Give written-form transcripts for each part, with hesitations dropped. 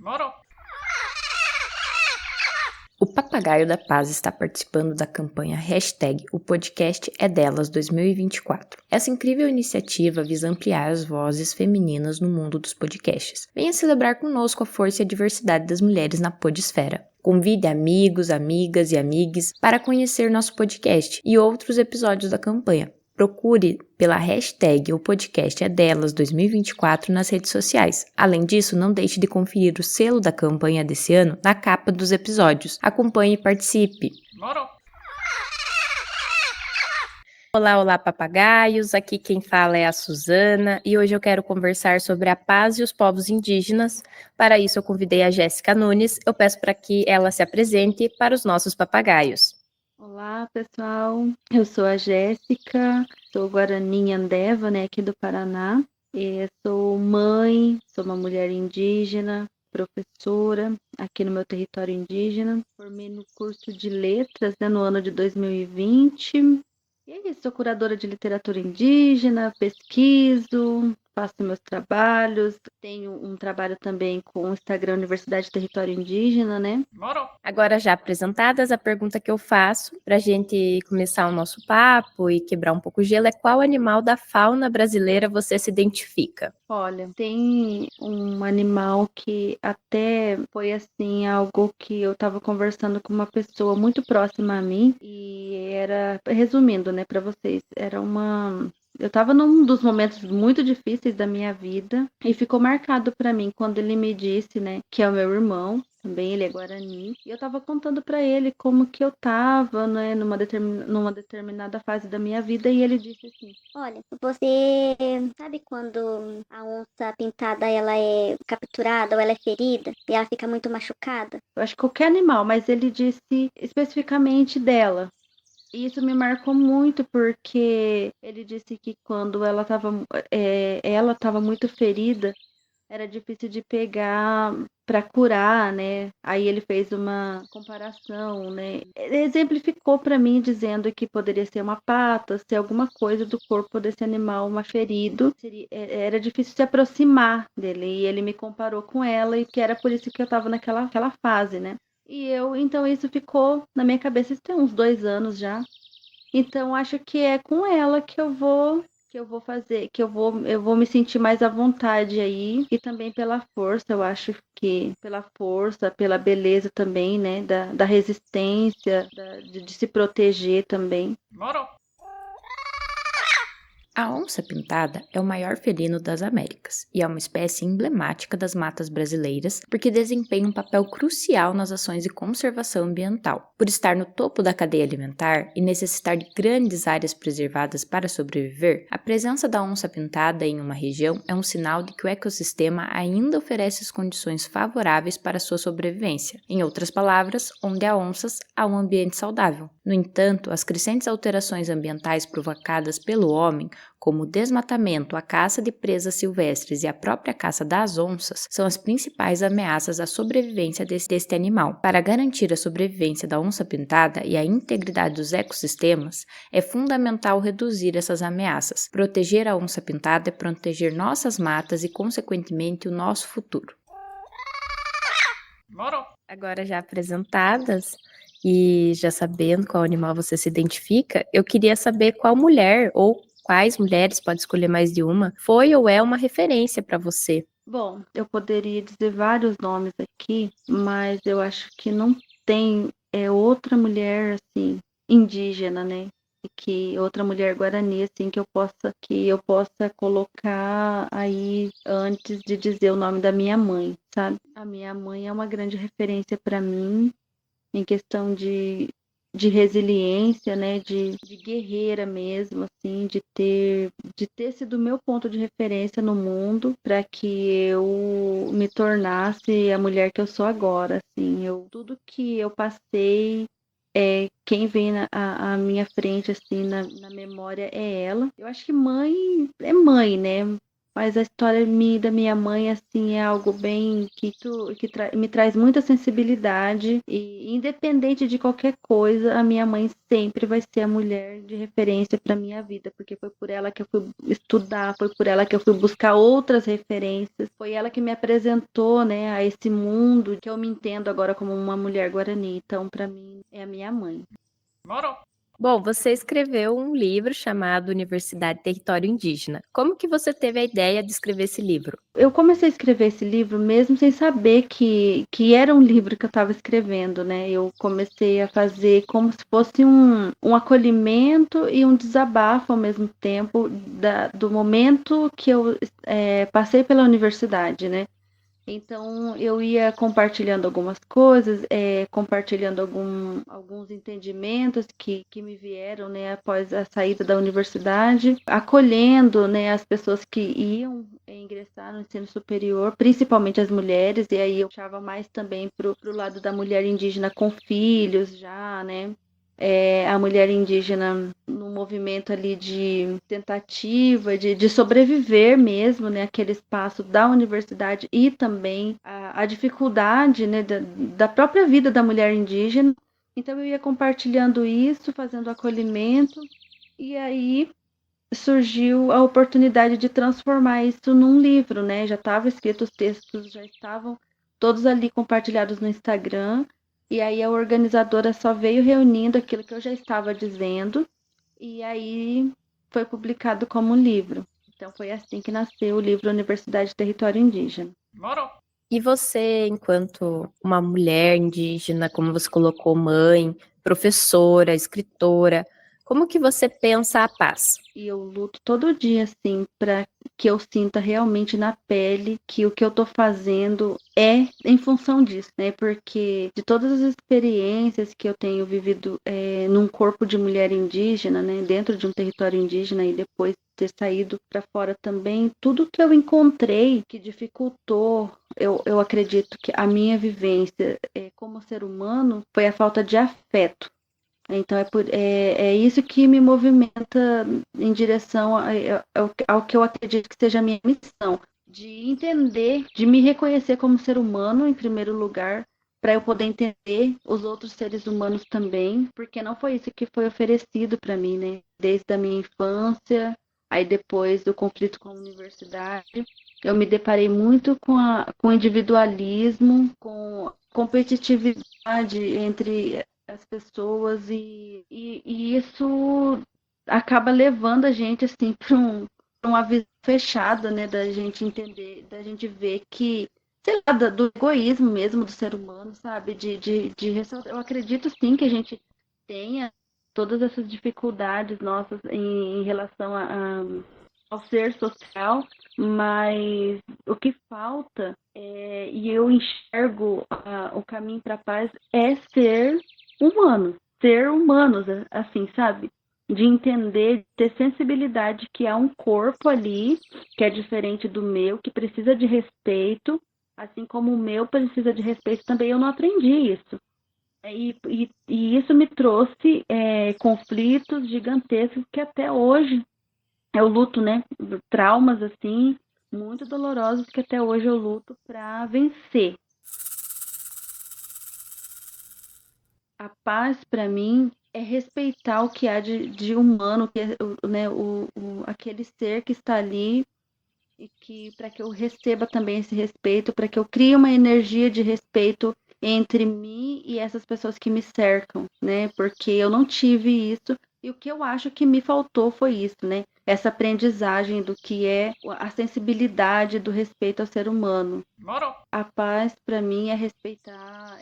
Moro. O Papagaio da Paz está participando da campanha hashtag O Podcast é Delas 2024. Essa incrível iniciativa visa ampliar as vozes femininas no mundo dos podcasts. Venha celebrar conosco a força e a diversidade das mulheres na podesfera. Convide amigos, amigas e amigues para conhecer nosso podcast e outros episódios da campanha. Procure pela hashtag O Podcast é Delas 2024 nas redes sociais. Além disso, não deixe de conferir o selo da campanha desse ano na capa dos episódios. Acompanhe e participe! Moro. Olá, papagaios! Aqui quem fala é a Suzana e hoje eu quero conversar sobre a paz e os povos indígenas. Para isso, eu convidei a Jéssica Nunes. Eu peço para que ela se apresente para os nossos papagaios. Olá, pessoal. Eu sou a Jéssica, sou Guarani Andeva, né, aqui do Paraná. Sou mãe, sou uma mulher indígena, professora aqui no meu território indígena. Formei no curso de letras, né, no ano de 2020. E é isso, sou curadora de literatura indígena, pesquiso, faço meus trabalhos. Tenho um trabalho também com o Instagram Universidade Território Indígena, né? Moro. Agora, já apresentadas, a pergunta que eu faço para a gente começar o nosso papo e quebrar um pouco o gelo é: qual animal da fauna brasileira você se identifica? Olha, tem um animal que até foi assim, algo que eu estava conversando com uma pessoa muito próxima a mim e era, resumindo, né, para vocês, eu estava num dos momentos muito difíceis da minha vida e ficou marcado para mim quando ele me disse, né, que é o meu irmão. Também ele é Guarani. E eu tava contando para ele como que eu tava, né, numa determinada fase da minha vida, e ele disse assim: Olha, você sabe quando a onça pintada ela é capturada ou ela é ferida e ela fica muito machucada? eu acho que qualquer animal, mas ele disse especificamente dela. E isso me marcou muito porque ele disse que quando ela estava muito ferida, era difícil de pegar para curar, né? Aí ele fez uma comparação, né? Ele exemplificou para mim dizendo que poderia ser uma pata, ser alguma coisa do corpo desse animal, uma ferido. Era difícil se aproximar dele e ele me comparou com ela e que era por isso que eu estava naquela fase, né? Então isso ficou na minha cabeça, isso tem uns 2 anos já. Então acho que é com ela que eu vou fazer, eu vou me sentir mais à vontade aí, e também pela força, eu acho que pela força, pela beleza também, né, da resistência, de se proteger também. Moro. A onça-pintada é o maior felino das Américas e é uma espécie emblemática das matas brasileiras porque desempenha um papel crucial nas ações de conservação ambiental. Por estar no topo da cadeia alimentar e necessitar de grandes áreas preservadas para sobreviver, a presença da onça-pintada em uma região é um sinal de que o ecossistema ainda oferece as condições favoráveis para sua sobrevivência. Em outras palavras, onde há onças, há um ambiente saudável. No entanto, as crescentes alterações ambientais provocadas pelo homem, como o desmatamento, a caça de presas silvestres e a própria caça das onças, são as principais ameaças à sobrevivência deste animal. Para garantir a sobrevivência da onça-pintada e a integridade dos ecossistemas, é fundamental reduzir essas ameaças. Proteger a onça-pintada é proteger nossas matas e, consequentemente, o nosso futuro. Moro. Agora, já apresentadas e já sabendo qual animal você se identifica, eu queria saber qual mulher ou quais mulheres, pode escolher mais de uma, foi ou é uma referência para você. Bom, eu poderia dizer vários nomes aqui, mas eu acho que não tem outra mulher assim indígena, né? E que outra mulher guarani assim que eu possa colocar aí antes de dizer o nome da minha mãe, sabe? A minha mãe é uma grande referência para mim em questão de resiliência, né, de guerreira mesmo, assim, de ter sido meu ponto de referência no mundo para que eu me tornasse a mulher que eu sou agora, assim, tudo que eu passei, quem vem à minha frente, assim, na memória é ela. Eu acho que mãe é mãe, né? mas a história da minha mãe, assim, é algo bem que me traz muita sensibilidade e independente de qualquer coisa, a minha mãe sempre vai ser a mulher de referência para minha vida, porque foi por ela que eu fui estudar, foi por ela que eu fui buscar outras referências, foi ela que me apresentou, né, a esse mundo que eu me entendo agora como uma mulher guarani. Então, para mim, é a minha mãe. Bom, você escreveu um livro chamado Universidade e Território Indígena. Como que você teve a ideia de escrever esse livro? Eu comecei a escrever esse livro mesmo sem saber que era um livro que eu estava escrevendo, né? Eu comecei a fazer como se fosse um acolhimento e um desabafo ao mesmo tempo do momento que eu passei pela universidade, né? Então, eu ia compartilhando algumas coisas, compartilhando alguns entendimentos que me vieram, né, após a saída da universidade, acolhendo, né, as pessoas que iam ingressar no ensino superior, principalmente as mulheres, e aí eu puxava mais também pro lado da mulher indígena com filhos já, né, a mulher indígena no movimento ali de tentativa de sobreviver mesmo, né, aquele espaço da universidade e também a dificuldade, né, da própria vida da mulher indígena. Então eu ia compartilhando isso, fazendo acolhimento, e aí surgiu a oportunidade de transformar isso num livro, né? Já estava escrito, os textos já estavam todos ali compartilhados no Instagram, e aí a organizadora só veio reunindo aquilo que eu já estava dizendo, e aí foi publicado como livro. Então foi assim que nasceu o livro Universidade e Território Indígena. E você, enquanto uma mulher indígena, como você colocou, mãe, professora, escritora, como que você pensa a paz? E eu luto todo dia, assim, para que eu sinta realmente na pele que o que eu estou fazendo é em função disso, né? Porque de todas as experiências que eu tenho vivido num corpo de mulher indígena, né? Dentro de um território indígena e depois ter saído para fora também, tudo que eu encontrei que dificultou, eu acredito que a minha vivência como ser humano foi a falta de afeto. Então é isso que me movimenta em direção ao que eu acredito que seja a minha missão, de entender, de me reconhecer como ser humano em primeiro lugar, para eu poder entender os outros seres humanos também, porque não foi isso que foi oferecido para mim, né? Desde a minha infância, aí depois do conflito com a universidade, eu me deparei muito com o individualismo, com competitividade entre as pessoas e isso acaba levando a gente assim para uma visão fechada, né, da gente entender, da gente ver que, sei lá, do egoísmo mesmo do ser humano, sabe, eu acredito sim que a gente tenha todas essas dificuldades nossas em relação ao ser social, mas o que falta e eu enxergo o caminho para a paz é ser humanos, assim, sabe? De entender, de ter sensibilidade que há um corpo ali que é diferente do meu, que precisa de respeito, assim como o meu precisa de respeito também. Eu não aprendi isso. E isso me trouxe conflitos gigantescos que até hoje eu luto, né? Traumas, assim, muito dolorosos que até hoje eu luto para vencer. A paz, para mim, é respeitar o que há de humano, que é, né, aquele ser que está ali, e que para que eu receba também esse respeito, para que eu crie uma energia de respeito entre mim e essas pessoas que me cercam, né? Porque eu não tive isso, e o que eu acho que me faltou foi isso, né? Essa aprendizagem do que é a sensibilidade do respeito ao ser humano. A paz, para mim, é respeitar,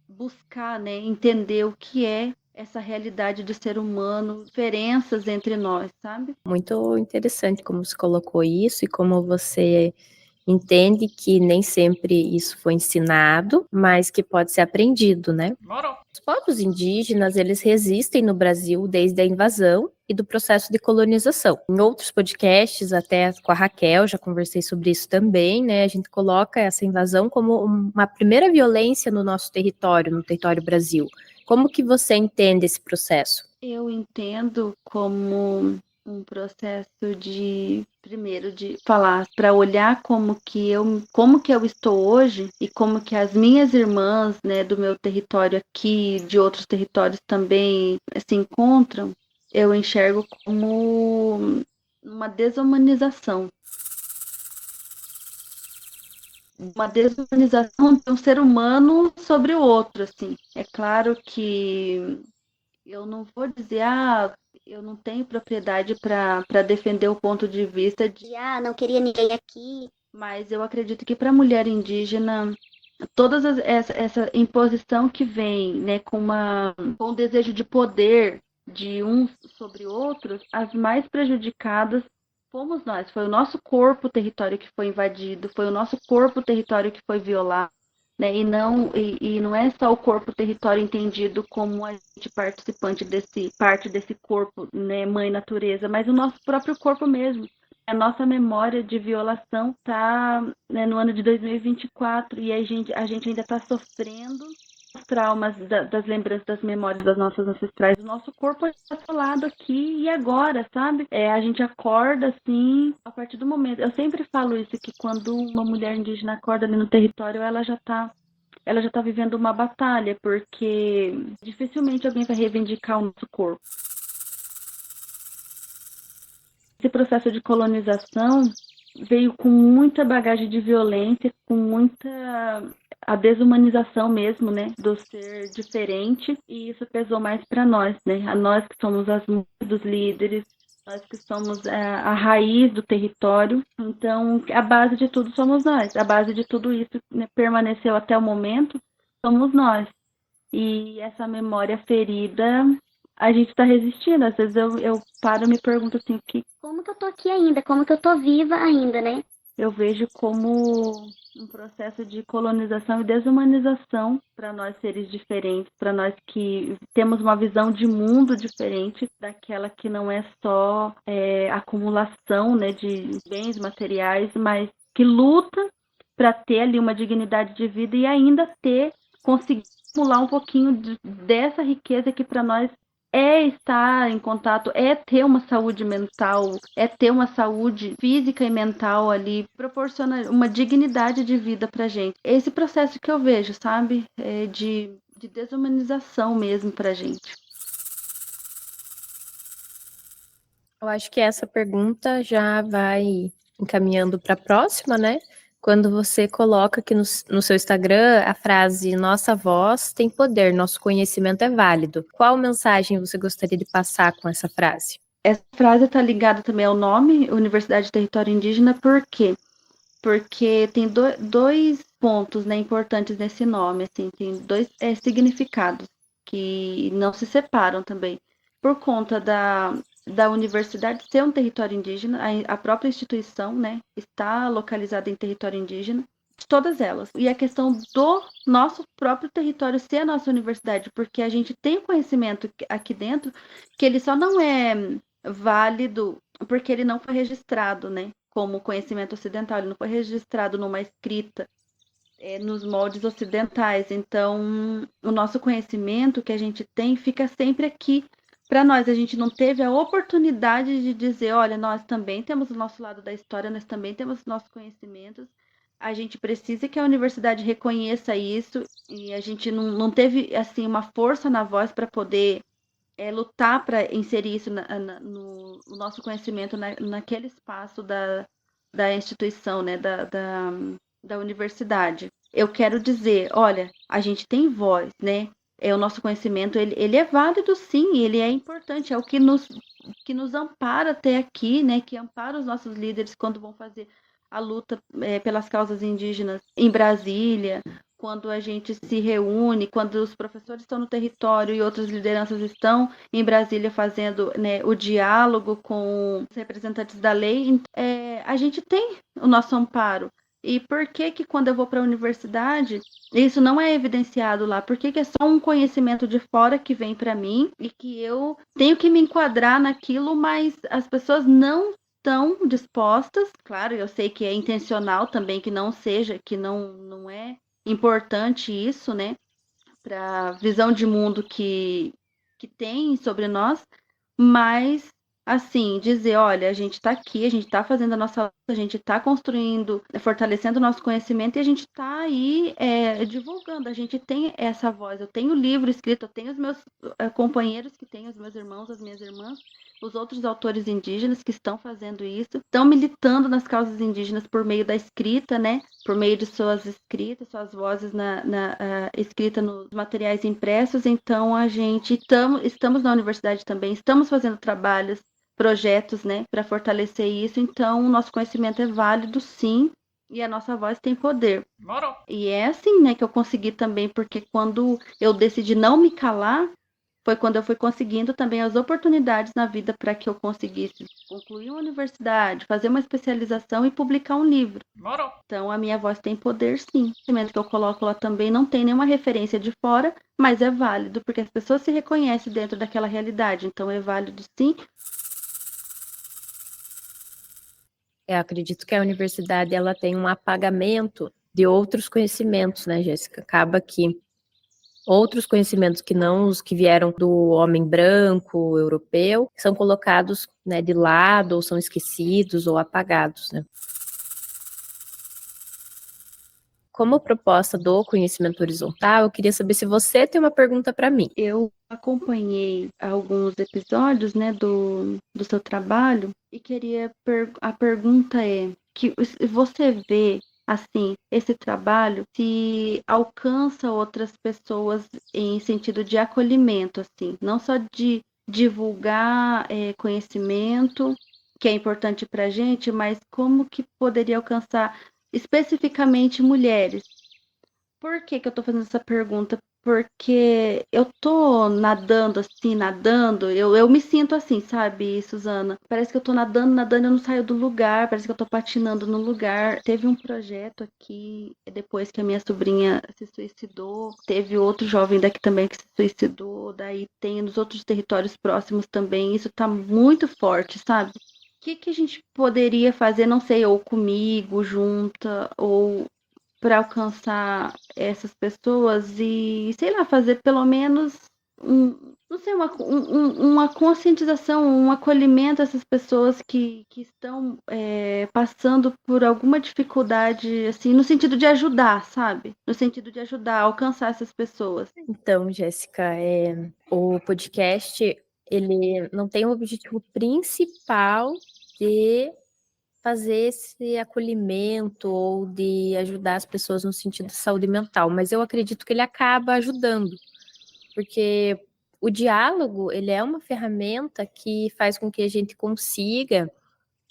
buscar, né, entender o que é essa realidade do ser humano, diferenças entre nós, sabe? Muito interessante como você colocou isso e como você entende que nem sempre isso foi ensinado, mas que pode ser aprendido, né? Os povos indígenas, eles resistem no Brasil desde a invasão e do processo de colonização. Em outros podcasts, até com a Raquel, já conversei sobre isso também, né? A gente coloca essa invasão como uma primeira violência no nosso território, no território Brasil. Como que você entende esse processo? Eu entendo como um processo de, primeiro, de falar, para olhar como que eu estou hoje e como que as minhas irmãs, né, do meu território aqui, de outros territórios também se encontram, eu enxergo como uma desumanização. Uma desumanização de um ser humano sobre o outro, assim. É claro que eu não vou dizer, eu não tenho propriedade para defender o ponto de vista de, Não queria ninguém aqui. mas eu acredito que para a mulher indígena todas essa imposição que vem, né, com o desejo de poder de uns sobre outros, as mais prejudicadas fomos nós. Foi o nosso corpo o território que foi invadido, foi o nosso corpo o território que foi violado, né? E não é só o corpo o território entendido como a gente participante parte desse corpo, né, mãe natureza, mas o nosso próprio corpo mesmo. A nossa memória de violação está, né, no ano de 2024 e a gente ainda está sofrendo os traumas das lembranças, das memórias das nossas ancestrais. O nosso corpo está violado aqui e agora, sabe? A gente acorda assim, a partir do momento. Eu sempre falo isso, que quando uma mulher indígena acorda ali no território, ela já tá vivendo uma batalha, porque dificilmente alguém vai reivindicar o nosso corpo. Esse processo de colonização veio com muita bagagem de violência, com muita a desumanização mesmo, né, do ser diferente, e isso pesou mais para nós, né, a nós que somos as mulheres dos líderes, nós que somos a raiz do território. Então, a base de tudo somos nós, a base de tudo isso, né, permaneceu até o momento, somos nós. E essa memória ferida, a gente está resistindo. Às vezes eu paro e me pergunto assim, que Como que eu tô aqui ainda? Como que eu tô viva ainda, né? eu vejo como um processo de colonização e desumanização para nós seres diferentes, para nós que temos uma visão de mundo diferente daquela que não é só acumulação, né, de bens materiais, mas que luta para ter ali uma dignidade de vida e ainda conseguir acumular um pouquinho dessa riqueza que para nós é estar em contato, é ter uma saúde mental, é ter uma saúde física e mental ali, proporciona uma dignidade de vida pra gente. Esse processo que eu vejo, sabe? De desumanização mesmo pra gente. Eu acho que essa pergunta já vai encaminhando para a próxima, né? Quando você coloca aqui no seu Instagram a frase "Nossa voz tem poder, nosso conhecimento é válido". Qual mensagem você gostaria de passar com essa frase? Essa frase está ligada também ao nome, Universidade de Território Indígena, por quê? Porque tem dois pontos, né, importantes nesse nome, assim, tem dois significados que não se separam também. Por conta da universidade ser um território indígena, a própria instituição, né, está localizada em território indígena, todas elas. E a questão do nosso próprio território ser a nossa universidade, porque a gente tem conhecimento aqui dentro que ele só não é válido porque ele não foi registrado, né? Como conhecimento ocidental, ele não foi registrado numa escrita nos moldes ocidentais. Então, o nosso conhecimento que a gente tem fica sempre aqui para nós. A gente não teve a oportunidade de dizer, olha, nós também temos o nosso lado da história, nós também temos nossos conhecimentos. A gente precisa que a universidade reconheça isso e a gente não teve assim uma força na voz para poder lutar para inserir isso no nosso conhecimento naquele espaço da instituição, né, da universidade. Eu quero dizer, olha, a gente tem voz, né? O nosso conhecimento, ele é válido sim, ele é importante, é o que nos ampara até aqui, né? Que ampara os nossos líderes quando vão fazer a luta pelas causas indígenas em Brasília, quando a gente se reúne, quando os professores estão no território e outras lideranças estão em Brasília fazendo, né, o diálogo com os representantes da lei, a gente tem o nosso amparo. E por que quando eu vou para a universidade, isso não é evidenciado lá? Por que é só um conhecimento de fora que vem para mim e que eu tenho que me enquadrar naquilo, mas as pessoas não estão dispostas? Claro, eu sei que é intencional também que não seja, que não é importante isso, né, para a visão de mundo que tem sobre nós, mas assim, dizer, olha, a gente está aqui, a gente está fazendo a nossa, a gente está construindo, fortalecendo o nosso conhecimento e a gente está aí divulgando, a gente tem essa voz, eu tenho o livro escrito, eu tenho os meus companheiros que têm, os meus irmãos, as minhas irmãs, os outros autores indígenas que estão fazendo isso, estão militando nas causas indígenas por meio da escrita, né? Por meio de suas escritas, suas vozes escrita nos materiais impressos. Então, a gente estamos na universidade também, estamos fazendo trabalhos, projetos, né, para fortalecer isso. Então, o nosso conhecimento é válido, sim, e a nossa voz tem poder. Moro. E é assim, né, que eu consegui também, porque quando eu decidi não me calar, foi quando eu fui conseguindo também as oportunidades na vida para que eu conseguisse concluir uma universidade, fazer uma especialização e publicar um livro. Moro. Então, a minha voz tem poder, sim. O conhecimento que eu coloco lá também não tem nenhuma referência de fora, mas é válido, porque as pessoas se reconhecem dentro daquela realidade. Então, é válido, sim. Eu acredito que a universidade ela tem um apagamento de outros conhecimentos, né, Jéssica? Acaba que outros conhecimentos que não os que vieram do homem branco, europeu, são colocados, né, de lado, ou são esquecidos, ou apagados, né? Como proposta do conhecimento horizontal, eu queria saber se você tem uma pergunta para mim. Eu acompanhei alguns episódios, né, do seu trabalho e queria a pergunta é que você vê assim esse trabalho se alcança outras pessoas em sentido de acolhimento, assim, não só de divulgar conhecimento que é importante para a gente, mas como que poderia alcançar especificamente mulheres. Por que que eu tô fazendo essa pergunta? Porque eu tô nadando assim, nadando, eu me sinto assim, sabe, Suzana? Parece que eu tô nadando, nadando, eu não saio do lugar, parece que eu tô patinando no lugar. Teve um projeto aqui, depois que a minha sobrinha se suicidou, teve outro jovem daqui também que se suicidou, daí tem nos outros territórios próximos também, isso tá muito forte, sabe? O que que a gente poderia fazer, não sei, ou comigo, junta, ou para alcançar essas pessoas e, sei lá, fazer pelo menos não sei, uma conscientização, um acolhimento a essas pessoas que estão passando por alguma dificuldade, assim, no sentido de ajudar, sabe? No sentido de ajudar a alcançar essas pessoas. Então, Jéssica, o podcast, ele não tem o objetivo principal de fazer esse acolhimento ou de ajudar as pessoas no sentido de saúde mental, mas eu acredito que ele acaba ajudando, porque o diálogo, ele é uma ferramenta que faz com que a gente consiga,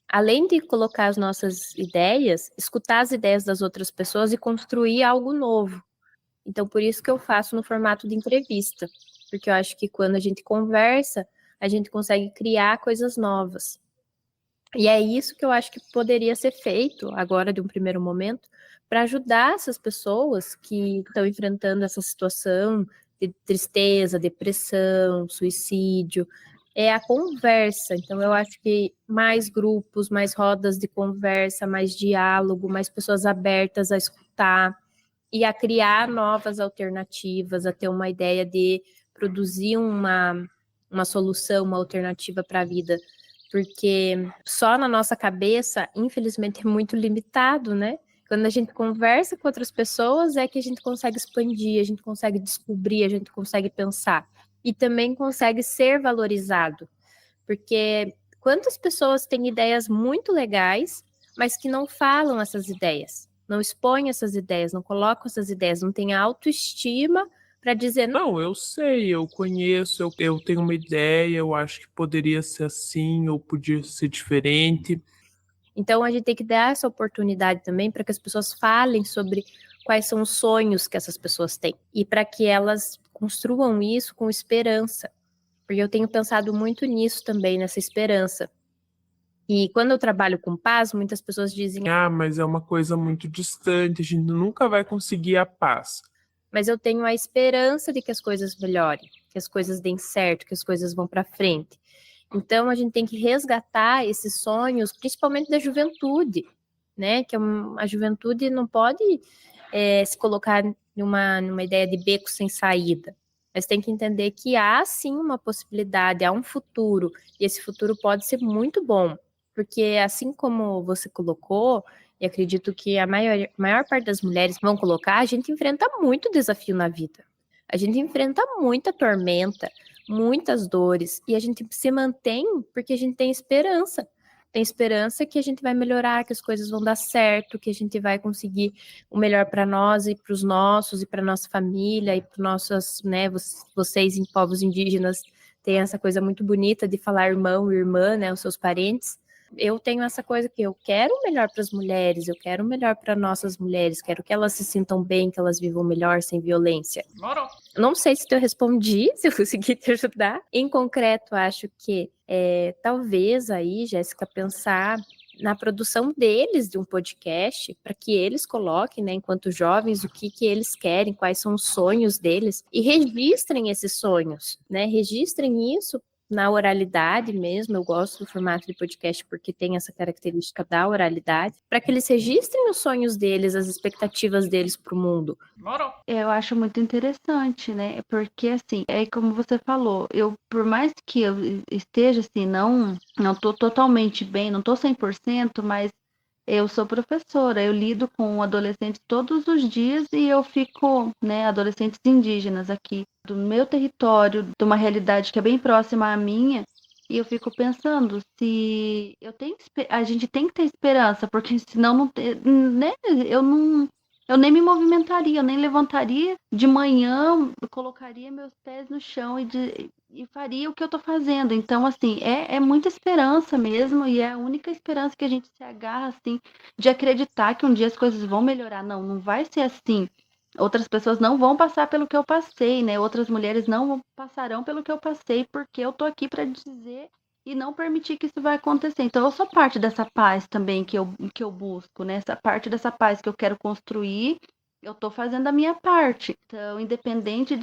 além de colocar as nossas ideias, escutar as ideias das outras pessoas e construir algo novo. Então, por isso que eu faço no formato de entrevista, porque eu acho que quando a gente conversa, a gente consegue criar coisas novas. E é isso que eu acho que poderia ser feito agora, de um primeiro momento, para ajudar essas pessoas que estão enfrentando essa situação de tristeza, depressão, suicídio. É a conversa. Então, eu acho que mais grupos, mais rodas de conversa, mais diálogo, mais pessoas abertas a escutar e a criar novas alternativas, a ter uma ideia de produzir uma solução, uma alternativa para a vida, porque só na nossa cabeça, infelizmente, é muito limitado, né? Quando a gente conversa com outras pessoas, é que a gente consegue expandir, a gente consegue descobrir, a gente consegue pensar. E também consegue ser valorizado. Porque quantas pessoas têm ideias muito legais, mas que não falam essas ideias, não expõem essas ideias, não colocam essas ideias, não têm autoestima para dizer, Não, eu sei, eu conheço, eu tenho uma ideia, eu acho que poderia ser assim, ou podia ser diferente. Então, a gente tem que dar essa oportunidade também para que as pessoas falem sobre quais são os sonhos que essas pessoas têm e para que elas construam isso com esperança. Porque eu tenho pensado muito nisso também, nessa esperança. E quando eu trabalho com paz, muitas pessoas dizem: Ah, mas é uma coisa muito distante, a gente nunca vai conseguir a paz. mas eu tenho a esperança de que as coisas melhorem, que as coisas deem certo, que as coisas vão para frente. Então, a gente tem que resgatar esses sonhos, principalmente da juventude, né? Que a juventude não pode se colocar numa ideia de beco sem saída. mas tem que entender que há sim uma possibilidade, há um futuro, e esse futuro pode ser muito bom, porque assim como você colocou, e acredito que a maior parte das mulheres vão colocar, a gente enfrenta muito desafio na vida. A gente enfrenta muita tormenta, muitas dores, e a gente se mantém porque a gente tem esperança. Tem esperança que a gente vai melhorar, que as coisas vão dar certo, que a gente vai conseguir o melhor para nós e para os nossos, e para nossa família, e para nossos, né, vocês em povos indígenas têm essa coisa muito bonita de falar irmão e irmã, né, os seus parentes. Eu tenho essa coisa que eu quero o melhor para as mulheres, eu quero o melhor para nossas mulheres, quero que elas se sintam bem, que elas vivam melhor, sem violência. Eu não sei se eu respondi, se eu consegui te ajudar. Em concreto, acho que talvez aí, Jéssica, pensar na produção deles de um podcast, para que eles coloquem, né, enquanto jovens, o que eles querem, quais são os sonhos deles, e registrem esses sonhos, né? Registrem isso na oralidade mesmo. Eu gosto do formato de podcast porque tem essa característica da oralidade, para que eles registrem os sonhos deles, as expectativas deles para o mundo. Eu acho muito interessante, né? Porque assim, é como você falou, por mais que eu esteja assim, não tô totalmente bem, não tô 100%, mas eu sou professora, eu lido com adolescentes todos os dias e eu fico, né, adolescentes indígenas aqui do meu território, de uma realidade que é bem próxima à minha, e eu fico pensando se a gente tem que ter esperança, porque senão não, né, eu nem me movimentaria, eu nem levantaria de manhã, eu colocaria meus pés no chão e faria o que eu tô fazendo. Então, assim, é muita esperança mesmo, e é a única esperança que a gente se agarra, assim, de acreditar que um dia as coisas vão melhorar. Não vai ser assim. Outras pessoas não vão passar pelo que eu passei, né? Outras mulheres não passarão pelo que eu passei, porque eu tô aqui para dizer e não permitir que isso vai acontecer. Então, eu sou parte dessa paz também que eu busco, né? Essa parte dessa paz que eu quero construir, eu tô fazendo a minha parte. Então, independente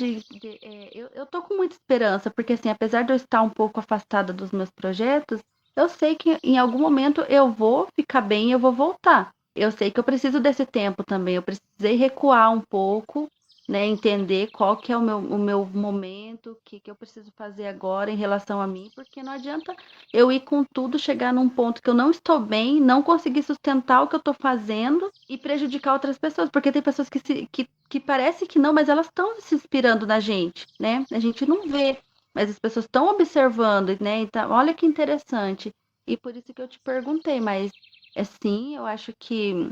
eu tô com muita esperança, porque assim, apesar de eu estar um pouco afastada dos meus projetos, eu sei que em algum momento eu vou ficar bem e eu vou voltar. Eu sei que eu preciso desse tempo também, eu precisei recuar um pouco, né, entender qual que é o meu momento, o que eu preciso fazer agora em relação a mim, porque não adianta eu ir com tudo, chegar num ponto que eu não estou bem, não conseguir sustentar o que eu estou fazendo e prejudicar outras pessoas, porque tem pessoas que parece que não, mas elas estão se inspirando na gente, né? A gente não vê, mas as pessoas estão observando, né? Então, olha que interessante. E por isso que eu te perguntei, mas assim, eu acho que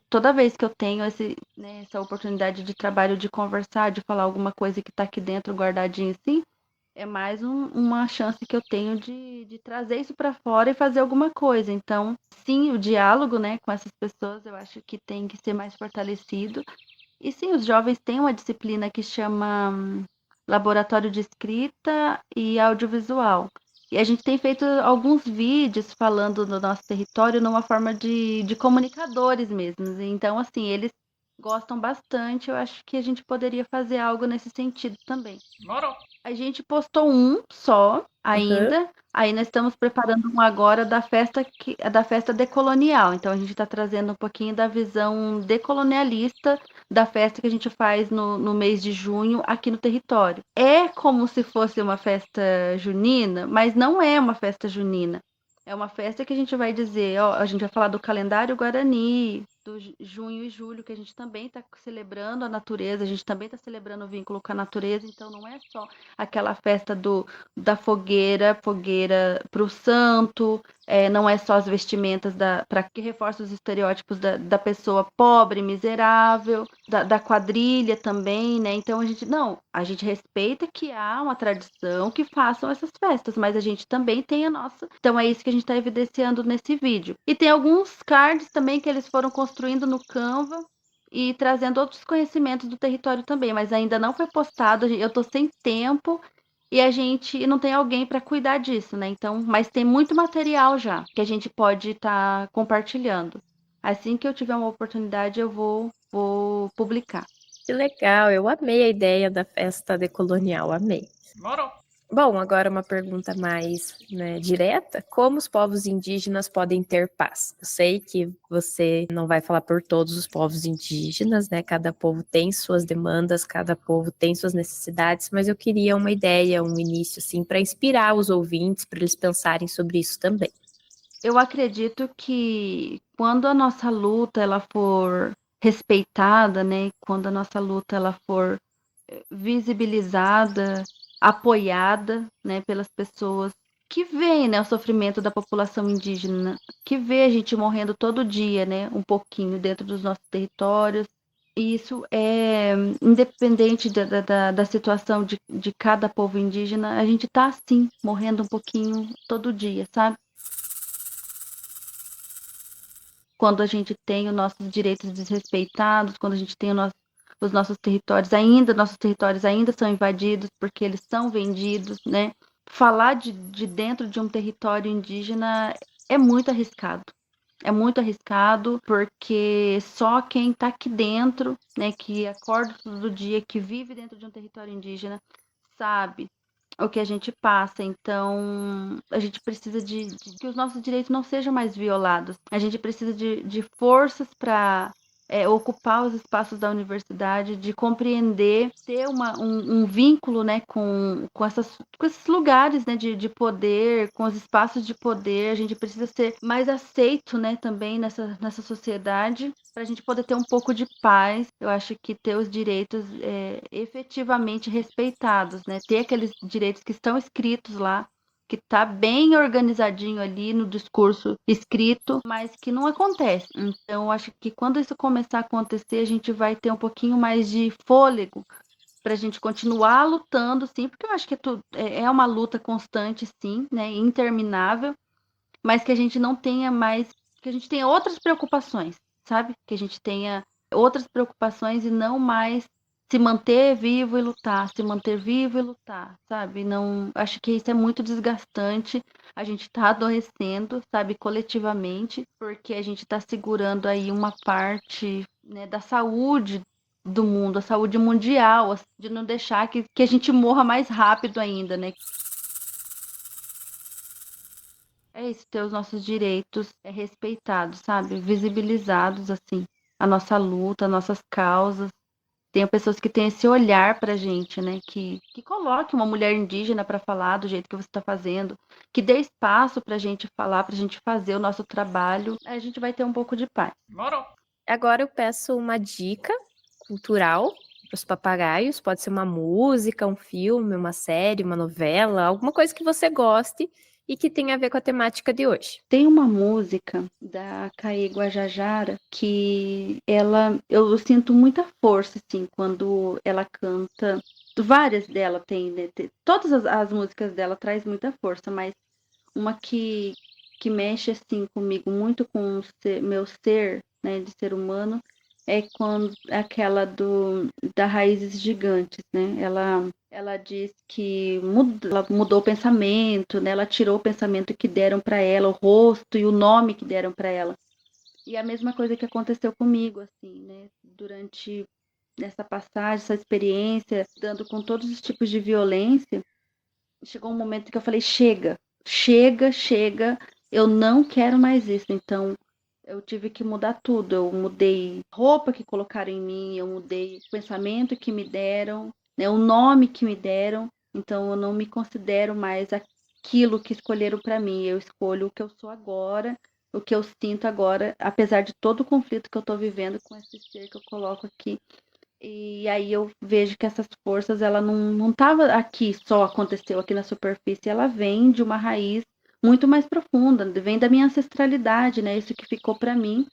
toda vez que eu tenho né, essa oportunidade de trabalho, de conversar, de falar alguma coisa que está aqui dentro guardadinho assim, é mais uma chance que eu tenho de trazer isso para fora e fazer alguma coisa. Então, sim, o diálogo, né, com essas pessoas, eu acho que tem que ser mais fortalecido. E sim, os jovens têm uma disciplina que chama Laboratório de Escrita e Audiovisual. E a gente tem feito alguns vídeos falando do nosso território numa forma de comunicadores mesmo. Então, assim, eles gostam bastante. Eu acho que a gente poderia fazer algo nesse sentido também. A gente postou um só ainda. Aí nós estamos preparando um agora da festa decolonial. Então a gente está trazendo um pouquinho da visão decolonialista da festa que a gente faz no mês de junho aqui no território. É como se fosse uma festa junina, mas não é uma festa junina. É uma festa que a gente vai dizer, ó, a gente vai falar do calendário Guarani, do junho e julho, que a gente também está celebrando a natureza, a gente também está celebrando o vínculo com a natureza, então não é só aquela festa da fogueira para o santo, não é só as vestimentas para que reforça os estereótipos da pessoa pobre, miserável, da quadrilha também, né? Então a gente respeita que há uma tradição que façam essas festas, mas a gente também tem a nossa. Então é isso que a gente está evidenciando nesse vídeo. E tem alguns cards também que eles foram construindo no Canva e trazendo outros conhecimentos do território também, mas ainda não foi postado, eu tô sem tempo e a gente não tem alguém para cuidar disso, né? Então, mas tem muito material já que a gente pode estar compartilhando. Assim que eu tiver uma oportunidade, eu vou publicar. Que legal, eu amei a ideia da festa decolonial, amei. Bom, agora uma pergunta mais, né, direta. Como os povos indígenas podem ter paz? Eu sei que você não vai falar por todos os povos indígenas, né? Cada povo tem suas demandas, cada povo tem suas necessidades, mas eu queria uma ideia, um início, assim, para inspirar os ouvintes, para eles pensarem sobre isso também. Eu acredito que quando a nossa luta ela for respeitada, né? Quando a nossa luta ela for visibilizada, apoiada, né, pelas pessoas que veem, né, o sofrimento da população indígena, que vê a gente morrendo todo dia, né, um pouquinho dentro dos nossos territórios. E isso é independente da situação de cada povo indígena, a gente tá assim, morrendo um pouquinho todo dia, sabe? Quando a gente tem os nossos direitos desrespeitados, quando a gente tem os nossos territórios ainda são invadidos porque eles são vendidos, né? Falar de dentro de um território indígena é muito arriscado. É muito arriscado porque só quem está aqui dentro, né, que acorda todo dia, que vive dentro de um território indígena, sabe o que a gente passa. Então, a gente precisa de que os nossos direitos não sejam mais violados. A gente precisa de forças para ocupar os espaços da universidade, de compreender, ter um vínculo, né, com esses lugares, né, de poder, com os espaços de poder. A gente precisa ser mais aceito, né, também nessa sociedade, para a gente poder ter um pouco de paz. Eu acho que ter os direitos efetivamente respeitados, né, ter aqueles direitos que estão escritos lá, que está bem organizadinho ali no discurso escrito, mas que não acontece. Então, eu acho que quando isso começar a acontecer, a gente vai ter um pouquinho mais de fôlego para a gente continuar lutando, sim, porque eu acho que é uma luta constante, sim, né, interminável, mas que a gente não tenha mais, que a gente tenha outras preocupações, sabe? Que a gente tenha outras preocupações e não mais se manter vivo e lutar, se manter vivo e lutar, sabe? Não, acho que isso é muito desgastante. A gente tá adoecendo, sabe, coletivamente, porque a gente tá segurando aí uma parte, né, da saúde do mundo, a saúde mundial, de não deixar que a gente morra mais rápido ainda, né? É isso, ter os nossos direitos respeitados, sabe? Visibilizados, assim, a nossa luta, as nossas causas. Tem pessoas que têm esse olhar pra gente, né? Que coloque uma mulher indígena para falar do jeito que você está fazendo, que dê espaço pra gente falar, pra gente fazer o nosso trabalho. Aí a gente vai ter um pouco de paz. Agora eu peço uma dica cultural para os papagaios. Pode ser uma música, um filme, uma série, uma novela, alguma coisa que você goste e que tenha a ver com a temática de hoje. Tem uma música da Caê Guajajara que eu sinto muita força, assim, quando ela canta. Várias dela tem, né, todas as músicas dela traz muita força, mas uma que mexe, assim, comigo, muito com meu ser, né, de ser humano, é quando aquela da Raízes Gigantes, né? Ela diz que ela mudou o pensamento, né? Ela tirou o pensamento que deram para ela, o rosto e o nome que deram para ela. E a mesma coisa que aconteceu comigo, assim, né? Durante essa passagem, essa experiência, dando com todos os tipos de violência, chegou um momento que eu falei: chega, chega, chega, eu não quero mais isso. Então, eu tive que mudar tudo. Eu mudei roupa que colocaram em mim, eu mudei o pensamento que me deram, né, o nome que me deram. Então, eu não me considero mais aquilo que escolheram para mim. Eu escolho o que eu sou agora, o que eu sinto agora, apesar de todo o conflito que eu estou vivendo com esse ser que eu coloco aqui. E aí eu vejo que essas forças, ela não estava aqui, só aconteceu aqui na superfície, ela vem de uma raiz muito mais profunda, vem da minha ancestralidade, né? Isso que ficou para mim.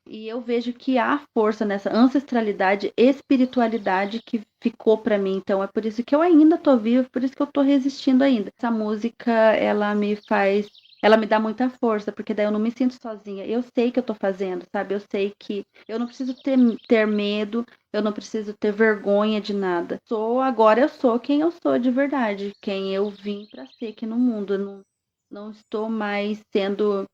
E eu vejo que há força nessa ancestralidade, espiritualidade que ficou para mim. Então é por isso que eu ainda tô viva, por isso que eu tô resistindo ainda. Essa música, ela me dá muita força, porque daí eu não me sinto sozinha. Eu sei que eu tô fazendo, sabe? Eu sei que eu não preciso ter medo, eu não preciso ter vergonha de nada. Agora eu sou quem eu sou de verdade, quem eu vim para ser aqui no mundo. Eu não estou mais sendo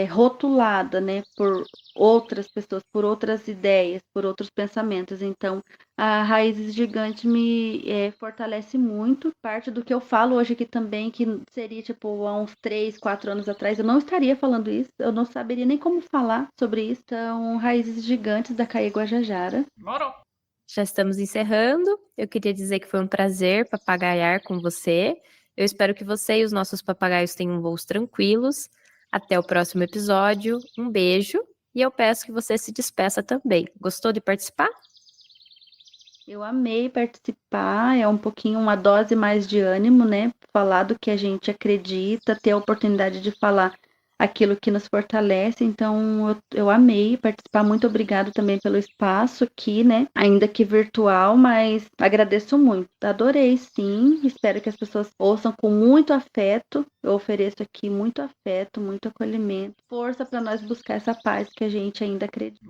rotulada, né, por outras pessoas, por outras ideias, por outros pensamentos. Então, a Raízes Gigantes me fortalece muito. Parte do que eu falo hoje aqui também, que seria tipo há uns 3, 4 anos atrás, eu não estaria falando isso, eu não saberia nem como falar sobre isso. Então, Raízes Gigantes da Caê Guajajara. Já estamos encerrando. Eu queria dizer que foi um prazer papagaiar com você. Eu espero que você e os nossos papagaios tenham voos tranquilos. Até o próximo episódio. Um beijo. E eu peço que você se despeça também. Gostou de participar? Eu amei participar, é um pouquinho uma dose mais de ânimo, né? Falar do que a gente acredita, ter a oportunidade de falar aquilo que nos fortalece. Então, eu amei participar. Muito obrigado também pelo espaço aqui, né? Ainda que virtual, mas agradeço muito. Adorei, sim. Espero que as pessoas ouçam com muito afeto. Eu ofereço aqui muito afeto, muito acolhimento, força para nós buscar essa paz que a gente ainda acredita.